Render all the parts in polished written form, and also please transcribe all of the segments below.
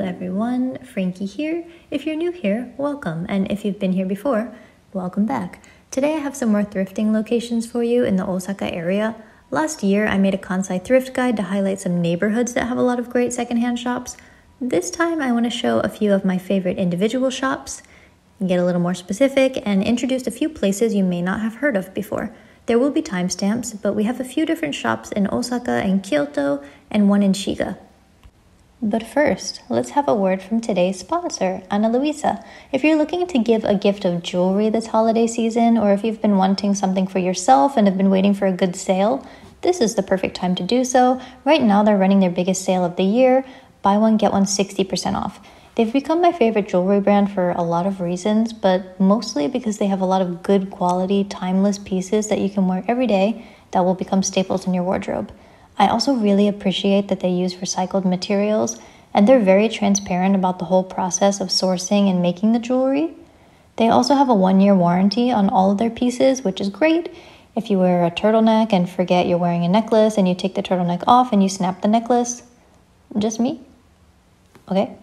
everyone, Frankie here. If you're new here, welcome, and if you've been here before, welcome back. Today I have some more thrifting locations for you in the Osaka area. Last year I made a Kansai thrift guide to highlight some neighborhoods that have a lot of great secondhand shops. This time I want to show a few of my favorite individual shops, get a little more specific, and introduce a few places you may not have heard of before. There will be timestamps, but we have a few different shops in Osaka and Kyoto, and one in Shiga. But first, let's have a word from today's sponsor, Ana Luisa. If you're looking to give a gift of jewelry this holiday season, or if you've been wanting something for yourself and have been waiting for a good sale, this is the perfect time to do so. Right now, they're running their biggest sale of the year. Buy one, get one 60% off. They've become my favorite jewelry brand for a lot of reasons, but mostly because they have a lot of good quality, timeless pieces that you can wear every day that will become staples in your wardrobe. I also really appreciate that they use recycled materials, and they're very transparent about the whole process of sourcing and making the jewelry. They also have a 1-year warranty on all of their pieces, which is great. If you wear a turtleneck and forget you're wearing a necklace and you take the turtleneck off and you snap the necklace, just me? Okay.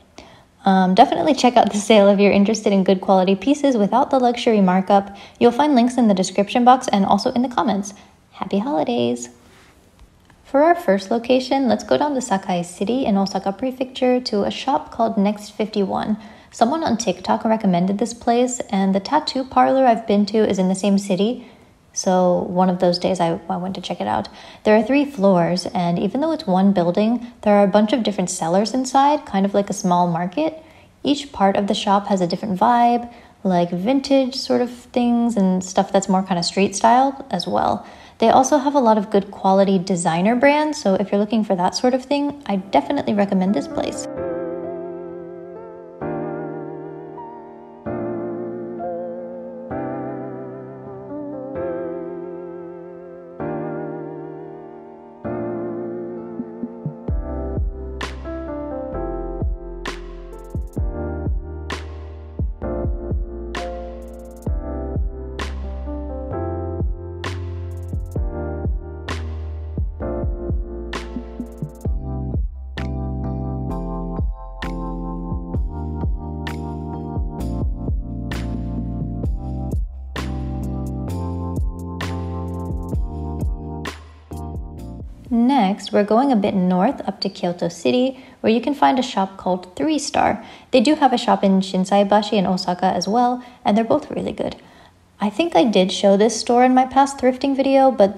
Definitely check out the sale if you're interested in good quality pieces without the luxury markup. You'll find links in the description box and also in the comments. Happy holidays! For our first location, let's go down to Sakai City in Osaka Prefecture to a shop called Next 51. Someone on TikTok recommended this place, and the tattoo parlor I've been to is in the same city. So one of those days I went to check it out. There are 3 floors, and even though it's one building, there are a bunch of different sellers inside, kind of like a small market. Each part of the shop has a different vibe, like vintage sort of things and stuff that's more kind of street style as well. They also have a lot of good quality designer brands, so if you're looking for that sort of thing, I definitely recommend this place. Next, we're going a bit north up to Kyoto City, where you can find a shop called 3 Star. They do have a shop in Shinsaibashi in Osaka as well, and they're both really good. I think I did show this store in my past thrifting video, but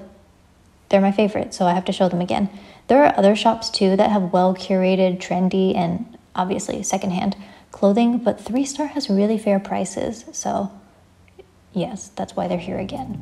they're my favorite, so I have to show them again. There are other shops too that have well-curated, trendy, and obviously secondhand clothing, but 3 Star has really fair prices, so yes, that's why they're here again.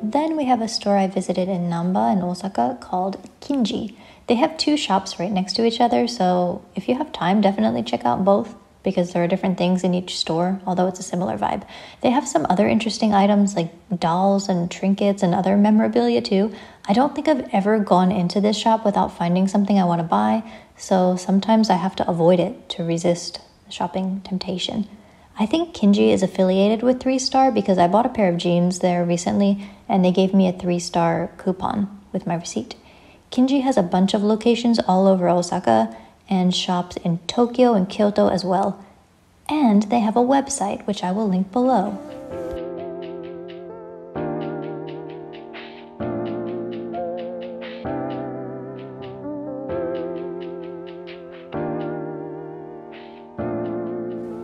Then we have a store I visited in Namba in Osaka called Kinji. They have 2 shops right next to each other, so if you have time, definitely check out both because there are different things in each store, although it's a similar vibe. They have some other interesting items like dolls and trinkets and other memorabilia too. I don't think I've ever gone into this shop without finding something I want to buy, so sometimes I have to avoid it to resist the shopping temptation. I think Kinji is affiliated with 3 Star because I bought a pair of jeans there recently and they gave me a 3 Star coupon with my receipt. Kinji has a bunch of locations all over Osaka, and shops in Tokyo and Kyoto as well. And they have a website, which I will link below.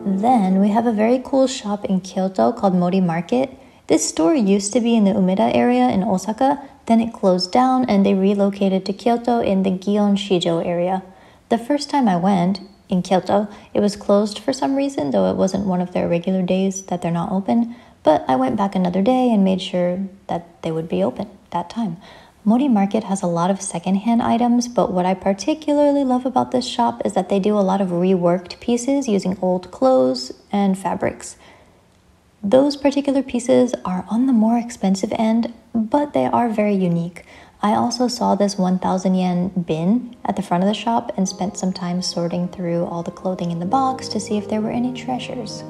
Then we have a very cool shop in Kyoto called Mori Market. This store used to be in the Umeda area in Osaka, then it closed down and they relocated to Kyoto in the Gion Shijo area. The first time I went in Kyoto, it was closed for some reason, though it wasn't one of their regular days that they're not open, but I went back another day and made sure that they would be open that time. Mori Market has a lot of secondhand items, but what I particularly love about this shop is that they do a lot of reworked pieces using old clothes and fabrics. Those particular pieces are on the more expensive end, but they are very unique. I also saw this 1,000 yen bin at the front of the shop and spent some time sorting through all the clothing in the box to see if there were any treasures.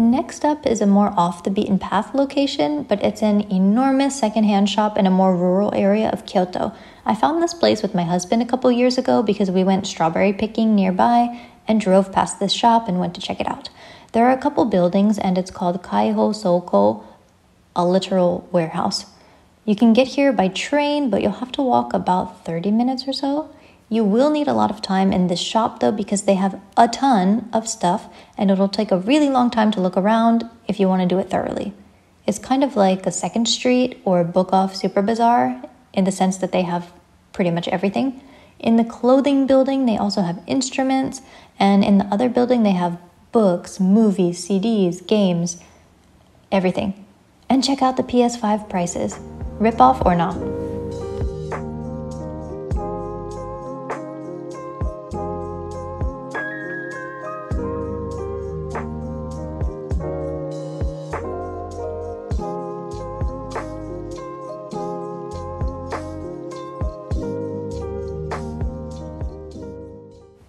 Next up is a more off the beaten path location, but it's an enormous secondhand shop in a more rural area of Kyoto. I found this place with my husband a couple years ago because we went strawberry picking nearby and drove past this shop and went to check it out. There are a couple buildings and it's called Kaihou Souko, a literal warehouse. You can get here by train, but you'll have to walk about 30 minutes or so. You will need a lot of time in this shop though because they have a ton of stuff and it'll take a really long time to look around if you want to do it thoroughly. It's kind of like a Second Street or Book Off Super Bazaar in the sense that they have pretty much everything. In the clothing building, they also have instruments, and in the other building, they have books, movies, CDs, games, everything. And check out the PS5 prices, rip-off or not.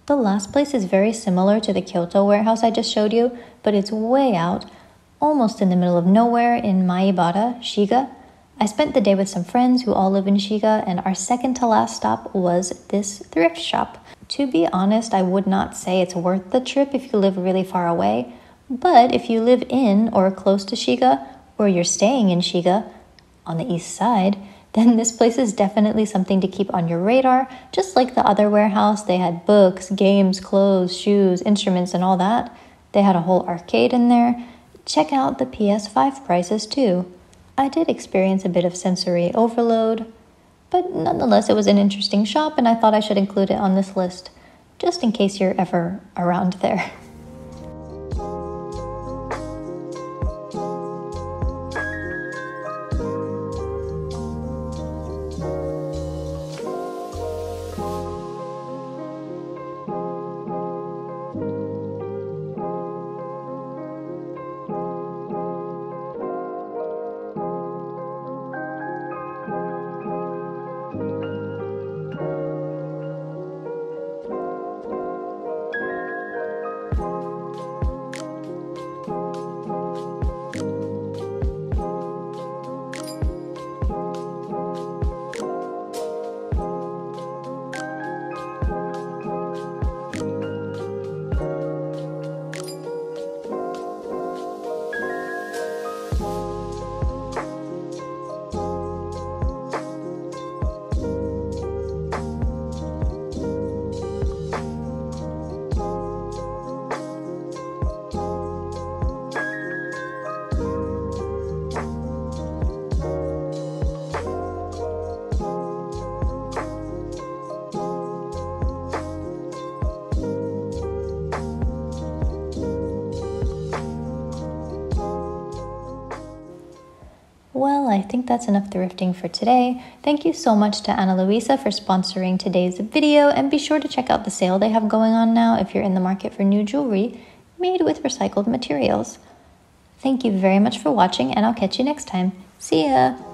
The last place is very similar to the Kyoto warehouse I just showed you, but it's way out, almost in the middle of nowhere in Maibara, Shiga. I spent the day with some friends who all live in Shiga, and our second to last stop was this thrift shop. To be honest, I would not say it's worth the trip if you live really far away, but if you live in or close to Shiga, or you're staying in Shiga, on the east side, then this place is definitely something to keep on your radar. Just like the other warehouse, they had books, games, clothes, shoes, instruments, and all that. They had a whole arcade in there. Check out the PS5 prices too. I did experience a bit of sensory overload, but nonetheless it was an interesting shop and I thought I should include it on this list, just in case you're ever around there. Well, I think that's enough thrifting for today. Thank you so much to Ana Luisa for sponsoring today's video, and be sure to check out the sale they have going on now if you're in the market for new jewelry made with recycled materials. Thank you very much for watching, and I'll catch you next time. See ya!